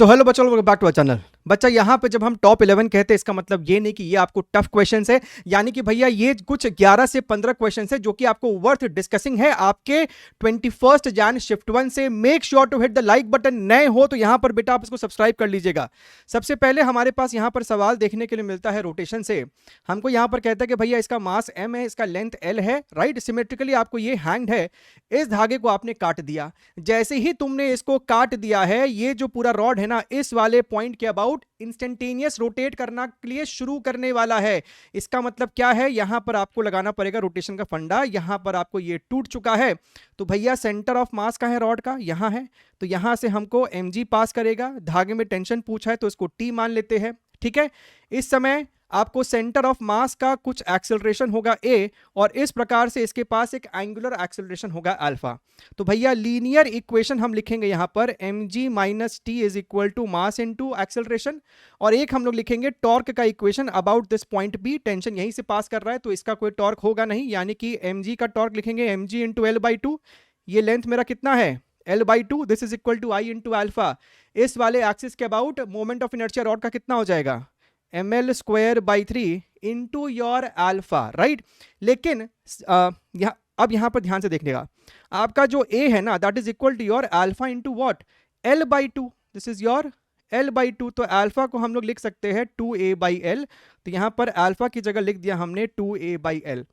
सो hello बच्चों, welcome back to our channel. बच्चा यहाँ पे जब हम टॉप 11 कहते हैं इसका मतलब ये नहीं कि ये आपको टफ क्वेश्चंस है, यानी कि भैया ये कुछ 11 से 15 क्वेश्चंस है जो कि आपको वर्थ डिस्कसिंग है आपके 21 जैन शिफ्ट 1 से। Make sure to hit the like button. नए हो तो यहाँ पर बेटा आप इसको सब्सक्राइब कर लीजिएगा। सबसे पहले हमारे पास यहाँ पर सवाल देखने के लिए मिलता है रोटेशन से। हमको यहाँ पर कहता है कि भैया इसका मास m है, इसका लेंथ l है, राइट। सिमेट्रिकली आपको ये हैंग्ड है, इस धागे को आपने काट दिया। जैसे ही तुमने इसको काट दिया है, ये जो पूरा रॉड है ना, इस वाले पॉइंट के अबाउट इंस्टेंटेनियस रोटेट करना के लिए शुरू करने वाला है। इसका मतलब क्या है, यहां पर आपको लगाना पड़ेगा रोटेशन का फंडा। यहां पर आपको ये टूट चुका है, तो भैया सेंटर ऑफ मास कहां है रॉड का, यहां है। तो यहां से हमको mg पास करेगा। धागे में टेंशन पूछा है तो इसको t मान लेते हैं, ठीक है। इस समय आपको सेंटर ऑफ मास का कुछ एक्सेलरेशन होगा a, और इस प्रकार से इसके पास एक एंगुलर एक्सेलरेशन होगा अल्फा। तो भैया लीनियर इक्वेशन हम लिखेंगे यहां पर mg minus T is equal to mass into acceleration, और एक हम लोग लिखेंगे टॉर्क का equation about this point b। Tension यहीं से पास कर रहा है तो इसका कोई टॉर्क होगा नहीं, यानी कि mg का टॉर्क लिखेंगे mg into L by two. ये लेंथ मेरा कितना है l by two, this is equal to I into alpha. इस वाले एक्सिस के about moment of inertia rod का कितना हो जाएगा, ml square by 3 into your alpha, right. लेकिन अब यहां पर ध्यान से देखिएगा, आपका जो a है ना, that is equal to your alpha into what, l by two. This is your l by two. तो अल्फा को हम लोग लिख सकते हैं 2a बाई l। तो यहां पर अल्फा की जगह लिख दिया हमने 2a बाई l।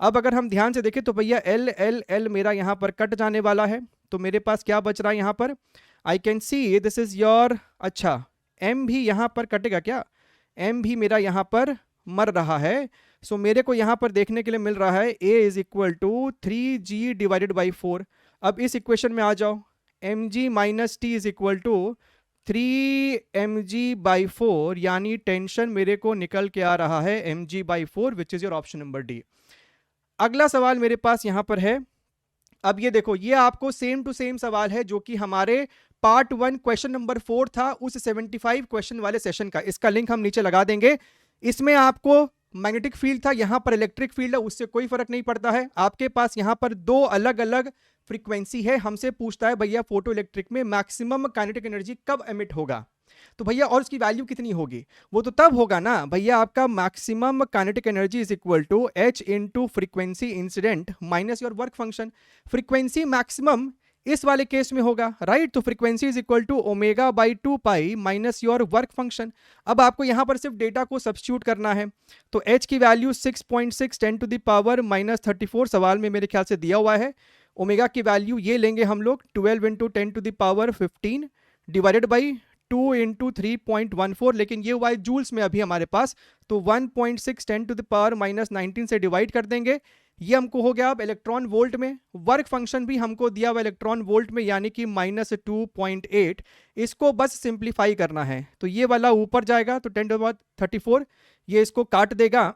अब अगर हम ध्यान से देखें तो भैया l l l मेरा यहां पर कट जाने वाला है, तो मेरे पास क्या बच रहा है यहां पर, I can see this is your, अच्छा m भी यहां पर कटेगा क्या, m भी मेरा यहां पर मर रहा है। सो मेरे को यहां पर देखने के लिए मिल रहा है a is equal to 3g divided by 4। अब इस इक्वेशन में आ जाओ, mg minus T is equal to 3mg by 4, यानी टेंशन मेरे को निकल के आ रहा है mg by 4, which is your option number D. अगला सवाल मेरे पास यहां पर है। अब ये देखो, ये आपको सेम टू सेम सवाल है जो कि हमारे पार्ट 1 क्वेश्चन नंबर 4 था, उस 75 क्वेश्चन वाले सेशन का। इसका लिंक हम नीचे लगा देंगे। इसमें आपको मैग्नेटिक फील्ड था, यहां पर इलेक्ट्रिक फील्ड है, उससे कोई फर्क नहीं पड़ता है। आपके पास यहां पर दो अलग अलग फ्रीक्वेंसी है। हमसे पूछता है भैया फोटो इलेक्ट्रिक में मैक्सिमम काइनेटिक एनर्जी कब एमिट होगा, तो भैया और उसकी वैल्यू कितनी होगी, वो तो तब होगा ना भैया आपका maximum kinetic energy is equal to h into frequency incident minus your work function. Frequency maximum इस वाले केस में होगा, राइट। तो frequency is equal to omega by 2 pi minus your work function. अब आपको यहां पर सिर्फ डेटा को सब्स्टिट्यूट करना है। तो h की value 6.6 10 to the power minus 34 सवाल में मेरे ख्याल से दिया हुआ है। ओमेगा की वैल्यू ये लेंगे हम लोग 12 into 10 to the power 15 divided by 2 into 3.14, लेकिन ये हुआ है जूल्स में अभी हमारे पास। तो 1.6 10 टू द पावर माइनस 19 से डिवाइड कर देंगे। ये हमको हो गया अब इलेक्ट्रॉन वोल्ट में। वर्क फंक्शन भी हमको दिया हुआ इलेक्ट्रॉन वोल्ट में, यानी कि माइनस 2.8। इसको बस सिंप्लीफाई करना है, तो ये वाला ऊपर जाएगा तो 10 टू द पावर 34, ये इसको काट देगा।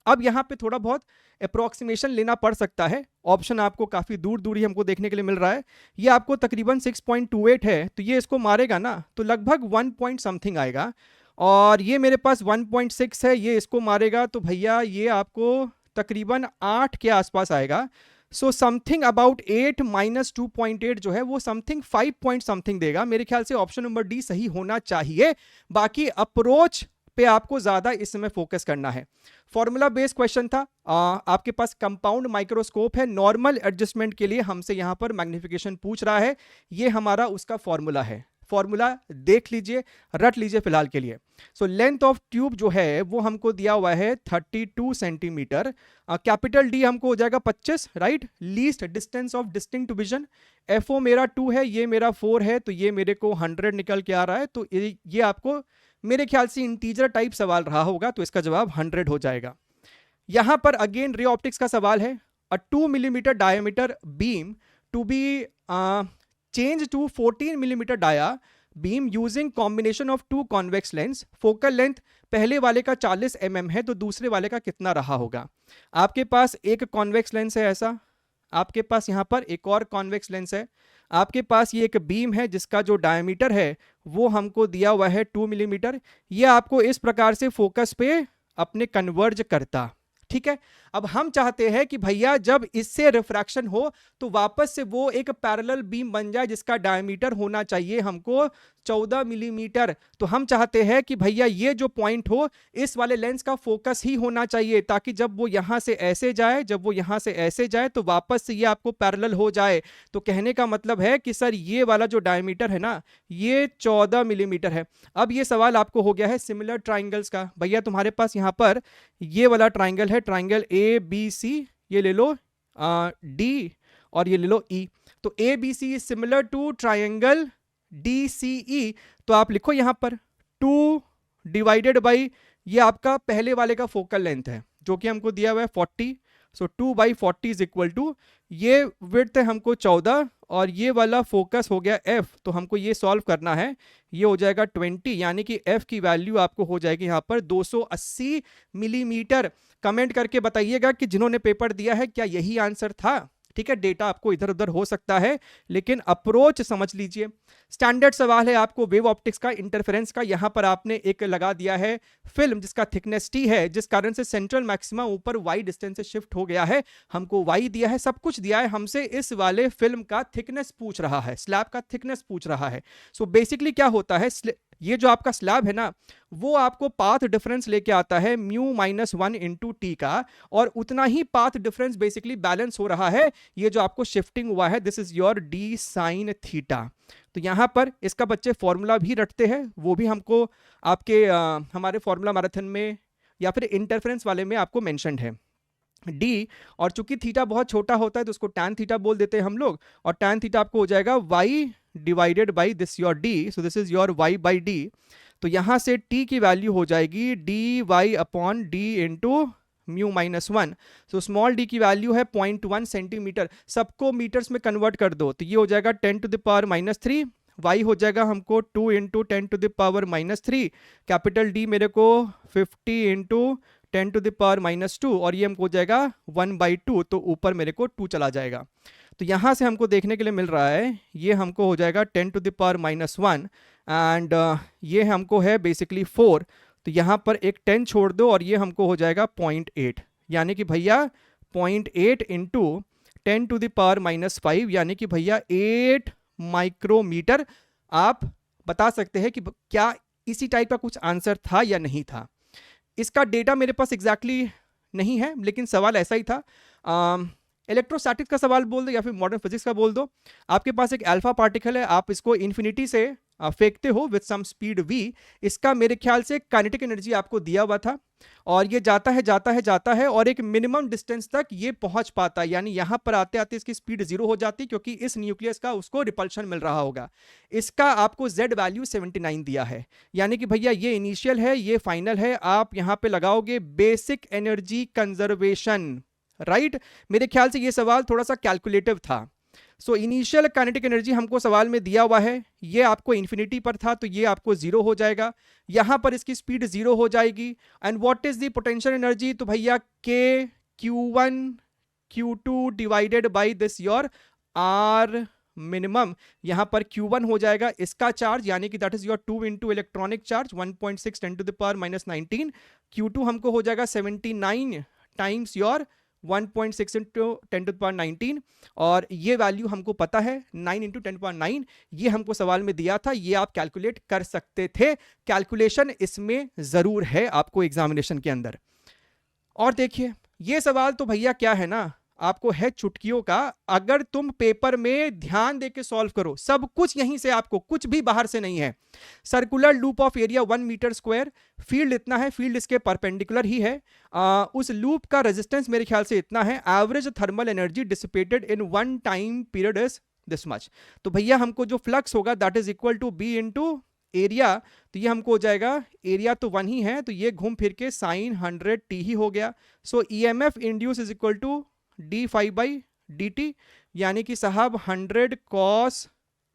अब यहाँ पे थोड़ा बहुत अप्रोक्सीमेशन लेना पड़ सकता है। ऑप्शन आपको काफ़ी दूर दूर ही हमको देखने के लिए मिल रहा है। ये आपको तकरीबन 6.28 है, तो ये इसको मारेगा ना तो लगभग 1 पॉइंट समथिंग आएगा। और ये मेरे पास 1.6 है, ये इसको मारेगा तो भैया ये आपको तकरीबन 8 के आसपास आएगा। सो समथिंग अबाउट 8 माइनस 2.8 जो है वो समथिंग 5 पॉइंट समथिंग देगा। मेरे ख्याल से ऑप्शन नंबर डी सही होना चाहिए। बाकी अप्रोच पे आपको ज्यादा इस समय फोकस करना है। फॉर्मूला बेस्ड क्वेश्चन था। आपके पास कंपाउंड माइक्रोस्कोप है, नॉर्मल एडजस्टमेंट के लिए हमसे यहां पर मैग्निफिकेशन पूछ रहा है। ये हमारा उसका फॉर्मूला है। फॉर्मूला देख लीजिए, रट लीजिए फिलहाल के लिए। सो लेंथ ऑफ ट्यूब जो है वो हमको दिया हुआ है 32 सेंटीमीटर। कैपिटल डी हमको हो जाएगा 25, right. Least distance of distinct vision, FO मेरा 2 है, ये मेरा 4 है, तो ये मेरे को 100 निकल के आ रहा है। तो ये आपको मेरे ख्याल से इंटीजर टाइप सवाल रहा होगा, तो इसका जवाब 100 हो जाएगा। यहां पर अगेन रे ऑप्टिक्स का सवाल है। Uh 2 millimetre diameter beam to be change to 14 millimetre dia beam using combination of 2 convex lens. Focal length पहले वाले का 40 mm है, तो दूसरे वाले का कितना रहा होगा। आपके पास एक कॉन्वेक्स लेंस है ऐसा, आपके पास यहां पर एक और कॉन्वेक्स लेंस है, आपके पास ये एक बीम है जिसका जो डायमीटर है वो हमको दिया हुआ है 2 मिलीमीटर। ये आपको इस प्रकार से फोकस पे अपने कन्वर्ज करता, ठीक है। अब हम चाहते हैं कि भैया जब इससे रिफ्रैक्शन हो तो वापस से वो एक पैरेलल बीम बन जाए जिसका डायमीटर होना चाहिए हमको 14 मिलीमीटर। तो हम चाहते हैं कि भैया ये जो पॉइंट हो इस वाले लेंस का फोकस ही होना चाहिए, ताकि जब वो यहां से ऐसे जाए, जब वो यहां से ऐसे जाए तो वापस से ये आपको पैरेलल हो जाए। तो कहने का मतलब है कि सर ये वाला जो डायमीटर है ना ये 14 मिलीमीटर है। अब ये सवाल आपको हो गया है सिमिलर ट्राइंगल्स का। भैया तुम्हारे पास यहां पर ये वाला ट्राइंगल है, ट्राइंगल ए बी सी, ये ले लो डी और ये ले लो ई। तो A B C is similar to triangle D C E. तो आप लिखो यहां पर 2 डिवाइडेड बाई ये आपका पहले वाले का फोकल लेंथ है जो कि हमको दिया हुआ है 40। सो 2/40 इज इक्वल टू ये विड्थ है हमको 14 और ये वाला फोकस हो गया f। तो हमको ये सॉल्व करना है, ये हो जाएगा 20, यानी कि f की वैल्यू आपको हो जाएगी यहाँ पर 280 मिलीमीटर। कमेंट करके बताइएगा कि जिन्होंने पेपर दिया है क्या यही आंसर था। ठीक है, डेटा आपको इधर उधर हो सकता है लेकिन अप्रोच समझ लीजिए। स्टैंडर्ड सवाल है आपको वेव ऑप्टिक्स का, इंटरफेरेंस का। यहां पर आपने एक लगा दिया है फिल्म जिसका थिकनेस टी है, जिस कारण से सेंट्रल मैक्सिमा ऊपर वाई डिस्टेंस से शिफ्ट हो गया है। हमको वाई दिया है, सब कुछ दिया है, हमसे इस वाले फिल्म का थिकनेस पूछ रहा है, स्लैब का थिकनेस पूछ रहा है। सो बेसिकली क्या होता है, ये जो आपका स्लैब है ना वो आपको पाथ डिफरेंस लेके आता है μ-1 इंटू टी का, और उतना ही पाथ डिफरेंस बेसिकली बैलेंस हो रहा है ये जो आपको शिफ्टिंग हुआ है, this is your D sine theta. तो यहां पर इसका बच्चे फॉर्मूला भी रटते हैं, वो भी हमको आपके हमारे फॉर्मूला मैराथन में या फिर इंटरफेरेंस वाले में आपको मेंशन्ड है डी। और चूंकि थीटा बहुत छोटा होता है तो उसको टैन थीटा बोल देते हैं हम लोग, और टैन थीटा आपको हो जाएगा y divided by this your d। So this is your y by d। तो यहां से t की वैल्यू हो जाएगी dy upon d into μ-1। So small d की वैल्यू है 0.1 सेंटीमीटर। सबको मीटर्स में कन्वर्ट कर दो तो ये हो जाएगा 10 टू द पावर -3। y हो जाएगा हमको 2 into 10 to the power -3। Capital D मेरे को 50 इंटू 10 टू द पावर -2, और ये हमको हो जाएगा 1/2। तो ऊपर मेरे को 2 चला जाएगा। तो यहाँ से हमको देखने के लिए मिल रहा है ये हमको हो जाएगा 10 टू द पावर -1 एंड ये हमको है बेसिकली 4। तो यहाँ पर एक 10 छोड़ दो और ये हमको हो जाएगा 0.8, यानी कि भैया 0.8 इंटू 10 टू द पावर -5, यानी कि भैया 8 माइक्रोमीटर। आप बता सकते हैं कि क्या इसी टाइप का कुछ आंसर था या नहीं था। इसका डेटा मेरे पास एग्जैक्टली नहीं है लेकिन सवाल ऐसा ही था। इलेक्ट्रोस्टैटिक्स का सवाल बोल दो या फिर मॉडर्न फिजिक्स का बोल दो। आपके पास एक अल्फा पार्टिकल है, आप इसको इन्फिनिटी से फेंकते हो विद सम स्पीड v। इसका मेरे ख्याल से काइनेटिक एनर्जी आपको दिया हुआ था, और ये जाता है जाता है जाता है और एक मिनिमम डिस्टेंस तक ये पहुंच पाता है, यानी यहां पर आते आते इसकी स्पीड 0 हो जाती क्योंकि इस न्यूक्लियस का उसको रिपल्शन मिल रहा होगा। इसका आपको z वैल्यू 79 दिया है, यानी कि भैया ये इनिशियल है ये फाइनल है। आप यहां पे लगाओगे बेसिक एनर्जी कंजर्वेशन, राइट। मेरे ख्याल से ये सवाल थोड़ा सा कैलकुलेटिव था। सो इनिशियल काइनेटिक एनर्जी हमको सवाल में दिया हुआ है, ये आपको इन्फिनिटी पर था तो ये आपको 0 हो जाएगा, यहां पर इसकी स्पीड 0 हो जाएगी। And what is the potential energy, तो भैया k q1 q2 divided by this your r minimum. यहां पर q1 हो जाएगा इसका चार्ज, यानी कि that is your 2 into electronic charge 1.6 10 to the power -19। q2 हमको हो जाएगा 79 times your 1.6 into 10 to the power 19, और ये वैल्यू हमको पता है 9 इंटू 10 पावर 9। ये हमको सवाल में दिया था, ये आप कैलकुलेट कर सकते थे। कैलकुलेशन इसमें जरूर है आपको एग्जामिनेशन के अंदर। और देखिए ये सवाल तो भैया क्या है ना, आपको है चुटकियों का। अगर तुम पेपर में ध्यान देके सॉल्व करो, सब कुछ यहीं से, आपको कुछ भी बाहर से नहीं है। Circular loop of area 1 metre square, field इतना है, फील्ड इसके परपेंडिकुलर ही है। उस लूप का रेजिस्टेंस मेरे ख्याल से इतना है। Average thermal energy dissipated in 1 time period is this much. तो भैया हमको जो फ्लक्स होगा that is equal to B into area. तो ये हमको हो जाएगा, एरिया तो 1 ही है तो ये घूम फिर के साइन 100t ही हो गया। So EMF induce is equal to d∅dt, यानी कि साहब 100 cos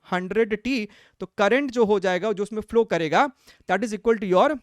100t। तो करंट जो हो जाएगा जो उसमें फ्लो करेगा that is equal to your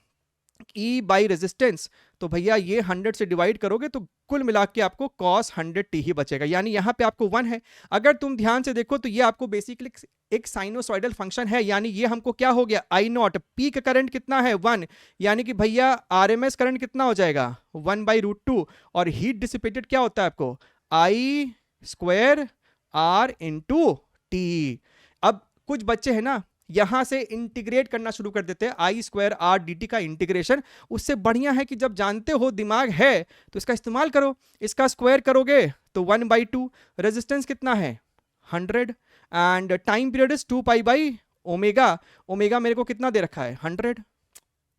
E by resistance, तो भैया ये 100 से डिवाइड करोगे तो कुल मिला के आपको cos 100t ही बचेगा, यानी यहां पे आपको 1 है। अगर तुम ध्यान से देखो तो ये आपको बेसिकली एक साइनोसॉइडल फंक्शन है, यानी ये हमको क्या हो गया, आई नॉट, पीक करंट कितना है 1, यानी कि भैया आरएमएस करंट कितना हो जाएगा 1/√2, और हीट डिसिपेटेड क्या होता है आपको आई स्क्वायर आर इंटू टी। अब कुछ बच्चे हैं ना यहां से इंटीग्रेट करना शुरू कर देते हैं, आई स्क्वायर आर डी टी का इंटीग्रेशन। उससे बढ़िया है कि जब जानते हो दिमाग है तो इसका इस्तेमाल करो, इसका स्क्वायर करोगे तो 1/2, रेजिस्टेंस कितना है 100, एंड टाइम पीरियड इज 2π/ओमेगा, ओमेगा मेरे को कितना दे रखा है 100,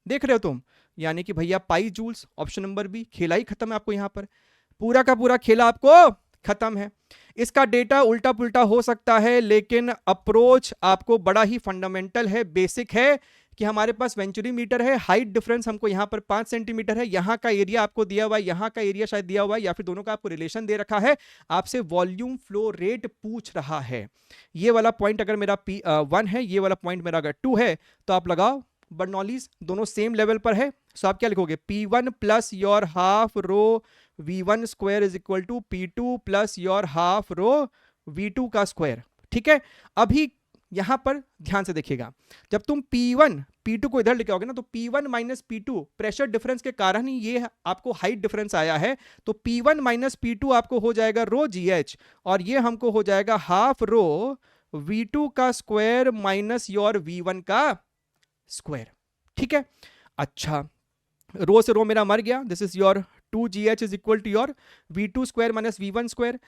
देख रहे हो तुम, यानी कि भैया पाई जूल्स, ऑप्शन नंबर बी, खेला ही खत्म है आपको, यहां पर पूरा का पूरा खेला आपको खत्म है। इसका डेटा उल्टा पुल्टा हो सकता है, लेकिन अप्रोच आपको बड़ा ही फंडामेंटल है, बेसिक है कि हमारे पास वेंचुरी मीटर है, हाइट डिफरेंस हमको यहां पर 5 सेंटीमीटर है, यहां का एरिया आपको दिया हुआ है, यहां का एरिया शायद दिया हुआ है, या फिर दोनों का आपको रिलेशन दे रखा है, आपसे वॉल्यूम फ्लो रेट पूछ रहा है। ये वाला पॉइंट अगर मेरा P1 है, ये वाला पॉइंट मेरा अगर 2 है, तो आप लगाओ बर्नौलीज, दोनों सेम लेवल पर है, सो आप क्या लिखोगे P1 plus your half rho V1 square is equal to P2 plus your half rho V2 का स्क्वायर। ठीक है, अभी यहां पर ध्यान से देखिएगा, जब तुम P1 P2 को इधर लेके आओगे ना, तो P1 minus P2 pressure difference के कारण ही ये आपको हाइट डिफरेंस आया है, तो P1 माइनस P2 आपको हो जाएगा रो GH, और ये हमको हो जाएगा हाफ रो V2 का स्क्वायर माइनस योर V1 का स्क्वायर। ठीक है, अच्छा रो से रो मेरा मर गया, this is your 2GH is equal to your V2 square minus V1 square.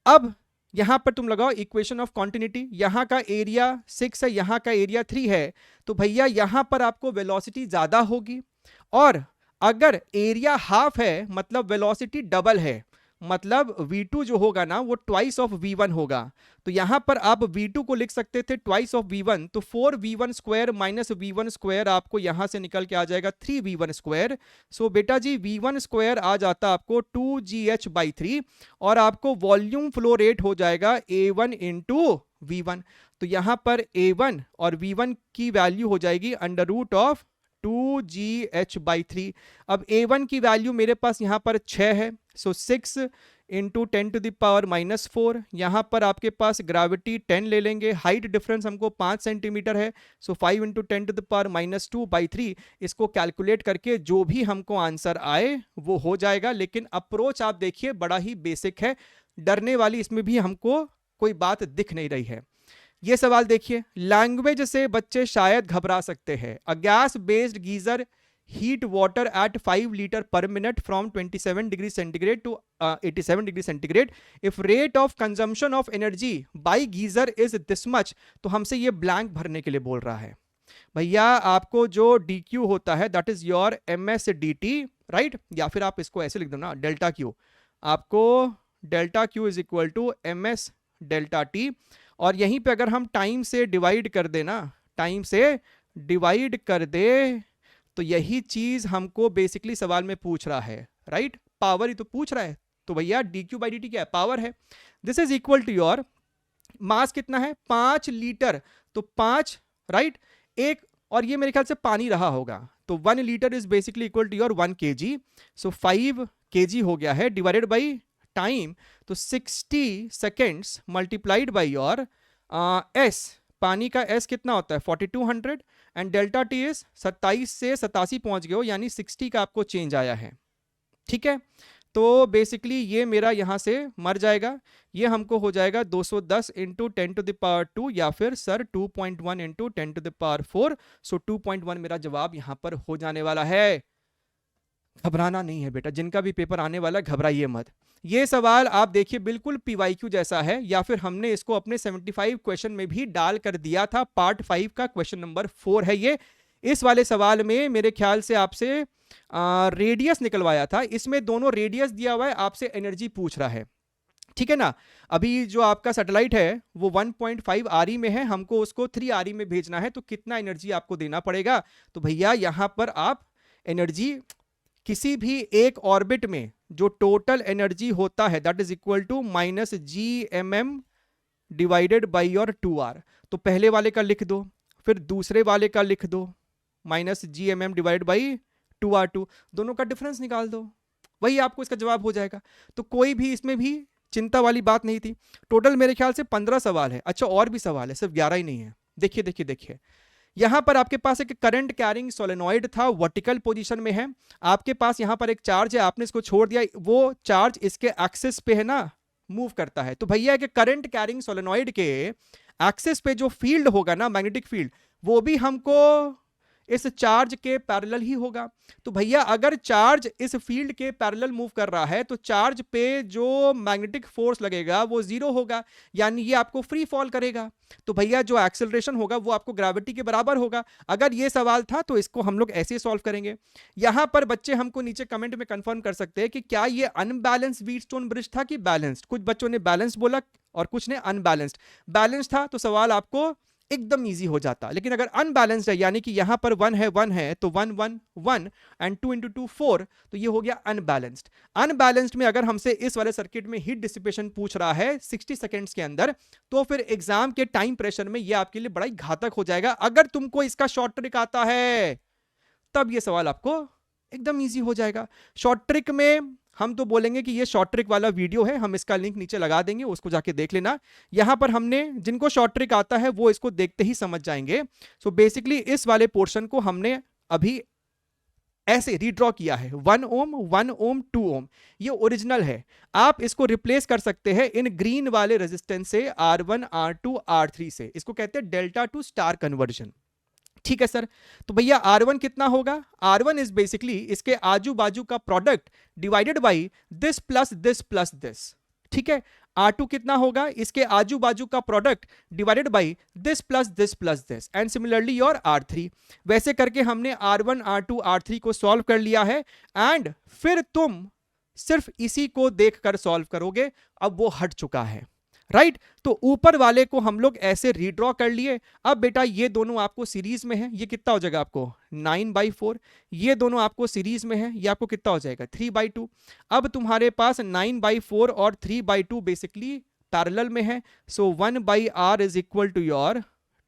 अब यहां पर तुम लगाओ इक्वेशन ऑफ कॉन्टिन्यूटी, यहां का एरिया 6 है, यहां का एरिया 3 है, तो भैया यहां पर आपको वेलोसिटी ज्यादा होगी, और अगर एरिया हाफ है मतलब वेलोसिटी डबल है, मतलब V2 जो होगा ना वो ट्वाइस ऑफ V1 होगा, तो यहां पर आप V2 को लिख सकते थे ट्वाइस ऑफ V1, तो 4V1 square minus V1 square आपको यहां से निकल के आ जाएगा 3V1 स्क्वायर। सो बेटा जी V1 स्क्वायर आ जाता आपको 2GH/3, और आपको वॉल्यूम फ्लो रेट हो जाएगा A1 इंटू V1, तो यहां पर A1 और V1 की वैल्यू हो जाएगी अंडर रूट ऑफ 2GH/3। अब A1 की वैल्यू मेरे पास यहां पर 6 है, सो 6 इंटू 10⁻⁻⁴, यहां पर आपके पास ग्रेविटी 10 ले लेंगे, हाइट डिफरेंस हमको 5 सेंटीमीटर है, सो 5 इंटू 10⁻⁻2/3, इसको कैलकुलेट करके जो भी हमको आंसर आए वो हो जाएगा। लेकिन अप्रोच आप देखिए बड़ा ही बेसिक है, डरने वाली इसमें भी हमको कोई बात दिख नहीं रही है। ये सवाल देखिए, लैंग्वेज से बच्चे शायद घबरा सकते हैं, a gas based geyser heat water at 5 liter per minute from 27 degree centigrade to 87 degree centigrade, if rate of consumption of energy by geyser is this much, तो हमसे ये ब्लैंक भरने के लिए बोल रहा है। भैया आपको जो dq होता है that is your ms dt, right, या फिर आप इसको ऐसे लिख दो ना डेल्टा q, आपको delta q is equal to ms delta t, और यहीं पे अगर हम टाइम से डिवाइड कर देना, टाइम से डिवाइड कर दे, तो यही चीज हमको बेसिकली सवाल में पूछ रहा है, राइट, पावर ही तो पूछ रहा है, तो भैया dq/dt क्या है, पावर है। This is equal to your mass कितना है 5 लीटर, तो 5, राइट, एक, और ये मेरे ख्याल से पानी रहा होगा, तो 1 litre is basically equal to your 1 kg, so 5 kg हो गया है, डिवाइडेड बाई टाइम, तो 60 seconds multiplied by your s, पानी का s कितना होता है 4200, एंड डेल्टा टी इज 27 से 87 पहुंच गए हो, यानी 60 का आपको चेंज आया है। ठीक है, तो बेसिकली ये मेरा यहां से मर जाएगा, ये हमको हो जाएगा 210 इंटू 10⁻², या फिर सर 2.1 इंटू 10⁻⁴, सो 2.1 मेरा जवाब यहां पर हो जाने वाला है। घबराना नहीं है बेटा, जिनका भी पेपर आने वाला घबराइए मत। ये सवाल आप देखिए बिल्कुल पीवाईक्यू जैसा है, या फिर हमने इसको अपने 75 क्वेश्चन में भी डाल कर दिया था, पार्ट 5 का क्वेश्चन नंबर 4 है ये। इस वाले सवाल में मेरे ख्याल से आपसे रेडियस निकलवाया था, इसमें दोनों रेडियस दिया हुआ है, आपसे एनर्जी पूछ रहा है। ठीक है ना, अभी जो आपका सैटेलाइट है वो 1.5 RE में है, हमको उसको 3 RE में भेजना है, तो कितना एनर्जी आपको देना पड़ेगा, तो भैया यहां पर आप एनर्जी किसी भी एक ऑर्बिट में जो टोटल एनर्जी होता है that is equal to -gmm divided by your 2r, तो पहले वाले का लिख दो, फिर दूसरे वाले का लिख दो -gmm डिवाइडेड बाय 2r2, दोनों का डिफरेंस निकाल दो, वही आपको इसका जवाब हो जाएगा। तो कोई भी इसमें भी चिंता वाली बात नहीं थी। टोटल मेरे ख्याल से 15 सवाल है। अच्छा और भी सवाल है, सिर्फ 11 ही नहीं है। देखिए देखिए देखिए, यहां पर आपके पास एक करंट कैरिंग सोलेनॉइड था, वर्टिकल पोजीशन में है। आपके पास यहां पर एक चार्ज है, आपने इसको छोड़ दिया, वो चार्ज इसके एक्सिस पे है ना, मूव करता है। तो भैया कि करंट कैरिंग सोलेनॉइड के एक्सिस पे जो फील्ड होगा ना, मैग्नेटिक फील्ड, वो भी हमको इस चार्ज के पैरेलल ही होगा। तो भैया अगर चार्ज इस फील्ड के पैरेलल मूव कर रहा है तो चार्ज पे जो मैग्नेटिक फोर्स लगेगा वो जीरो होगा, यानी ये आपको फ्री फॉल करेगा। तो भैया जो एक्सेलरेशन होगा वो आपको ग्रेविटी के बराबर होगा। अगर ये सवाल था तो इसको हम लोग ऐसे सॉल्व करेंगे। यहां पर बच्चे हमको नीचे कमेंट में कंफर्म कर सकते हैं कि क्या ये अनबैलेंस्ड व्हीटस्टोन ब्रिज था कि बैलेंस्ड। कुछ बच्चों ने बैलेंस्ड बोला और कुछ ने अनबैलेंस्ड। बैलेंस्ड था तो सवाल आपको एकदम इजी हो जाता, लेकिन अगर अनबैलेंस्ड है यानी कि यहां पर 1 है तो 1 1 1 एंड 2 इंटू 2 4, तो ये हो गया अनबैलेंस्ड। अनबैलेंस्ड में अगर हमसे इस वाले सर्किट में हीट डिसिपेशन पूछ रहा है 60 सेकेंड्स के अंदर, तो फिर एग्जाम के टाइम प्रेशर में ये आपके लिए बड़ा ही घातक हो जाएगा। अगर तुमको इसका शॉर्ट ट्रिक आता है तब ये सवाल आपको एकदम इजी हो जाएगा। शॉर्ट ट्रिक में हम तो बोलेंगे कि ये शॉर्ट ट्रिक वाला वीडियो है, हम इसका लिंक नीचे लगा देंगे, उसको जाके देख लेना। यहां पर हमने जिनको शॉर्ट ट्रिक आता है वो इसको देखते ही समझ जाएंगे। सो बेसिकली इस वाले पोर्शन को हमने अभी ऐसे रीड्रॉ किया है, 1 ओम 1 ओम 2 ओम, ये ओरिजिनल है। आप इसको रिप्लेस कर सकते हैं इन ग्रीन वाले रेजिस्टेंस से, R1 R2 R3 से। इसको कहते हैं डेल्टा टू स्टार कन्वर्जन। ठीक है सर, तो भैया R1 कितना होगा? R1 इज बेसिकली इसके आजू बाजू का product divided by this plus this plus this. ठीक है, R2 कितना होगा? इसके आजू बाजू का product divided by this plus this plus this, and similarly your R3। वैसे करके हमने R1 R2 R3 को सॉल्व कर लिया है, एंड फिर तुम सिर्फ इसी को देखकर सॉल्व करोगे। अब वो हट चुका है, राइट तो ऊपर वाले को हम लोग ऐसे रीड्रॉ कर लिए। अब बेटा ये दोनों आपको सीरीज में है, ये कितना हो जाएगा आपको 9/4। ये दोनों आपको सीरीज में है, ये आपको कितना हो जाएगा 3/2। अब तुम्हारे पास 9/4 और 3/2 बेसिकली पैरेलल में है। So 1/r is equal to your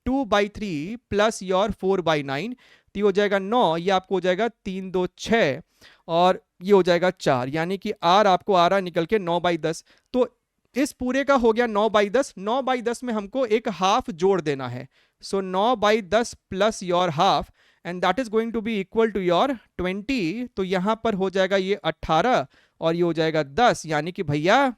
2/3 plus your 4/9, तो ये हो जाएगा 9, ये आपको हो जाएगा 3 2 6 और ये हो जाएगा 4, यानी कि r आपको आ रहा निकल के 9/10। तो इस पूरे का हो गया 9/10। 9/10 में हमको एक हाफ जोड़ देना है। So 9/10 plus your half, and that is going to be equal to your 20। तो यहां पर हो जाएगा ये 18 और ये हो जाएगा 10, यानी कि भैया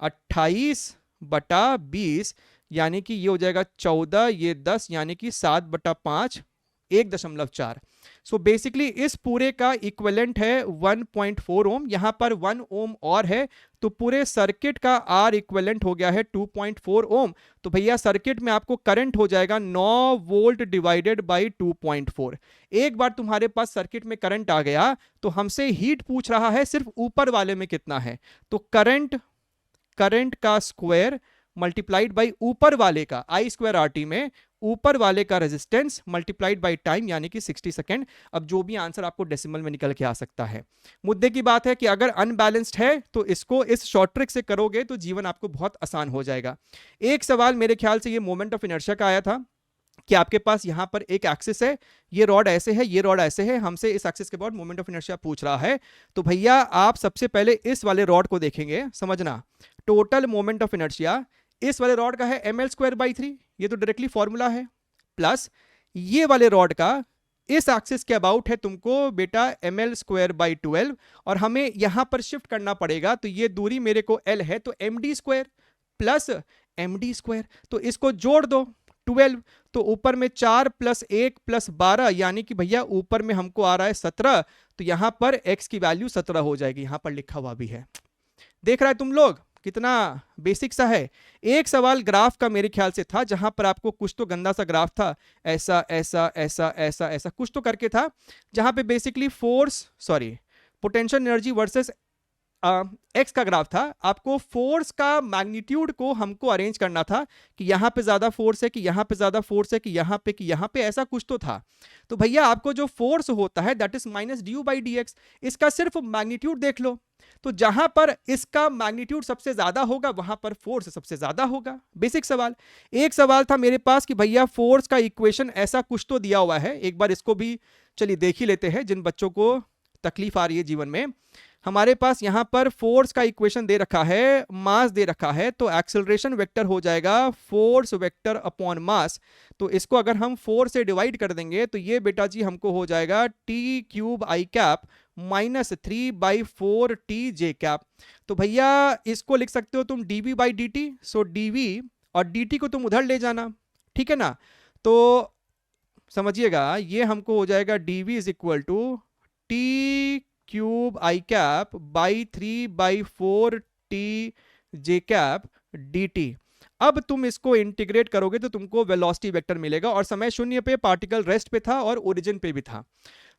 28/20, यानी कि ये हो जाएगा 14, ये 10, यानी कि 7/5 1.4। सो बेसिकली इस पूरे का इक्विवेलेंट है 1.4 ओम। यहां पर 1 ओम और है, तो पूरे सर्किट का आर इक्विवेलेंट हो गया है 2.4 ओम। तो भैया सर्किट में आपको करंट हो जाएगा 9 वोल्ट डिवाइडेड बाई 2.4। एक बार तुम्हारे पास सर्किट में करंट आ गया तो हमसे हीट पूछ रहा है सिर्फ ऊपर वाले में कितना है। तो करंट का स्क्वायर मल्टीप्लाइड बाई ऊपर वाले का I²RT में ऊपर वाले का रेजिस्टेंस मल्टीप्लाइड बाई टाइम, यानी कि 60 सेकेंड। अब जो भी आंसर आपको डेसिमल में निकल के आ सकता है। मुद्दे की बात है कि अगर अनबैलेंस्ड है तो इसको इस शॉर्ट ट्रिक से करोगे तो जीवन आपको बहुत आसान हो जाएगा। एक सवाल मेरे ख्याल से ये मोमेंट ऑफ इनर्शिया का आया था कि आपके पास यहां पर एक एक्सिस है, ये रॉड ऐसे है, ये रॉड ऐसे है, हमसे इस एक्सिस के बाद मोमेंट ऑफ इनर्शिया पूछ रहा है। तो भैया आप सबसे पहले इस वाले रॉड को देखेंगे, समझना टोटल मोमेंट ऑफ इनर्शिया इस वाले रॉड का है ml²/3, ये तो डायरेक्टली फॉर्मूला है, प्लस ये वाले रॉड का इस एक्सिस के अबाउट है तुमको बेटा ml²/12, और हमें यहां पर शिफ्ट करना पड़ेगा। तो ये दूरी मेरे को l है, तो md² प्लस md², तो इसको जोड़ दो 12। तो ऊपर में 4 + 1 + 12, यानी कि भैया ऊपर में हमको आ रहा है 17। तो यहां पर x की वैल्यू 17 हो जाएगी, यहां पर लिखा हुआ भी है। देख रहा है तुम लोग कितना बेसिक सा है। एक सवाल ग्राफ का मेरे ख्याल से था, जहां पर आपको कुछ तो गंदा सा ग्राफ था, ऐसा ऐसा ऐसा ऐसा ऐसा कुछ तो करके था, जहां पे basically potential energy versus x का ग्राफ था, आपको फोर्स का मैग्नीट्यूड को हमको अरेंज करना था कि यहां पे ज्यादा फोर्स है, कि यहां पे ज्यादा फोर्स है, कि यहां पे, कि यहां पे, ऐसा कुछ तो था। तो भैया आपको जो फोर्स होता है that is minus D you by D x, इसका सिर्फ मैग्नीट्यूड देख लो। तो जहां पर इसका मैग्नीट्यूड सबसे ज्यादा होगा वहां पर फोर्स सबसे ज्यादा होगा। बेसिक सवाल। एक सवाल था मेरे पास कि भैया फोर्स का इक्वेशन ऐसा कुछ तो दिया हुआ है, एक बार इसको भी चलिए देख ही लेते हैं जिन बच्चों को तकलीफ आ रही है जीवन में। हमारे पास यहां पर फोर्स का इक्वेशन दे रखा है, मास दे रखा है, तो एक्सेलरेशन वेक्टर हो जाएगा फोर्स वेक्टर अपॉन मास। तो इसको अगर हम 4 से डिवाइड कर देंगे तो ये बेटा जी हमको हो जाएगा T cube i cap minus 3/4 t j cap. तो भैया इसको लिख सकते हो तुम dv by D T. So dv और dt को तुम उधर ले जाना, ठीक है ना। तो समझिएगा ये हमको हो जाएगा dv is equal to t cube i cap by 3/4 t j cap d t. अब तुम इसको इंटीग्रेट करोगे तो तुमको वेलोसिटी वेक्टर मिलेगा, और समय शून्य पे पार्टिकल रेस्ट पे था और ओरिजिन पे भी था।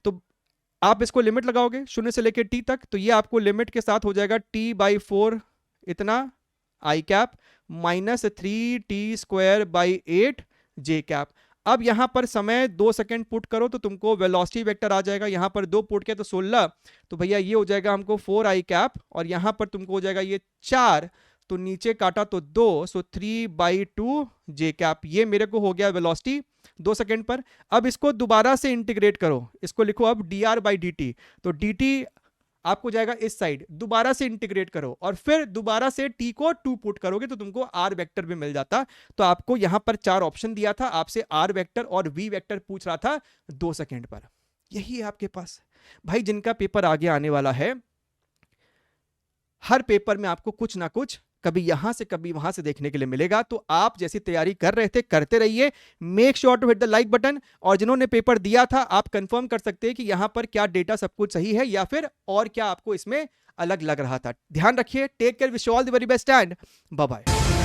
तो आप इसको लिमिट लगाओगे शून्य से लेकर टी तक, तो ये आपको लिमिट के साथ हो जाएगा t/4 इतना आई कैप माइनस 3t² / 8 जे कैप। अब यहां पर समय 2 सेकंड पुट करो तो तुमको वेलोसिटी वेक्टर आ जाएगा। यहां पर 2 पुट किया तो 16, तो भैया ये हो जाएगा हमको 4 आई कैप, और यहां पर तुमको हो जाएगा ये 4, तो नीचे काटा तो 2, सो 3/2 जे कैप। ये मेरे को हो गया वेलोसिटी 2 सेकंड पर। अब इसको दोबारा से इंटीग्रेट करो, इसको लिखो अब dr बाई डी टी। तो dt आपको जाएगा इस साइड, दोबारा से इंटीग्रेट करो और फिर दोबारा से t को 2 पुट करोगे तो तुमको r वेक्टर भी मिल जाता। तो आपको यहां पर 4 ऑप्शन दिया था, आपसे r वेक्टर और v वेक्टर पूछ रहा था 2 सेकंड पर। यही है आपके पास भाई। जिनका पेपर आगे आने वाला है, हर पेपर में आपको कुछ ना कुछ कभी यहां से कभी वहां से देखने के लिए मिलेगा। तो आप जैसी तैयारी कर रहे थे करते रहिए। Make sure to hit the like button. और जिन्होंने पेपर दिया था आप कंफर्म कर सकते हैं कि यहां पर क्या डेटा सब कुछ सही है या फिर और क्या आपको इसमें अलग लग रहा था। ध्यान रखिए। Take care, wish all the very best and bye bye.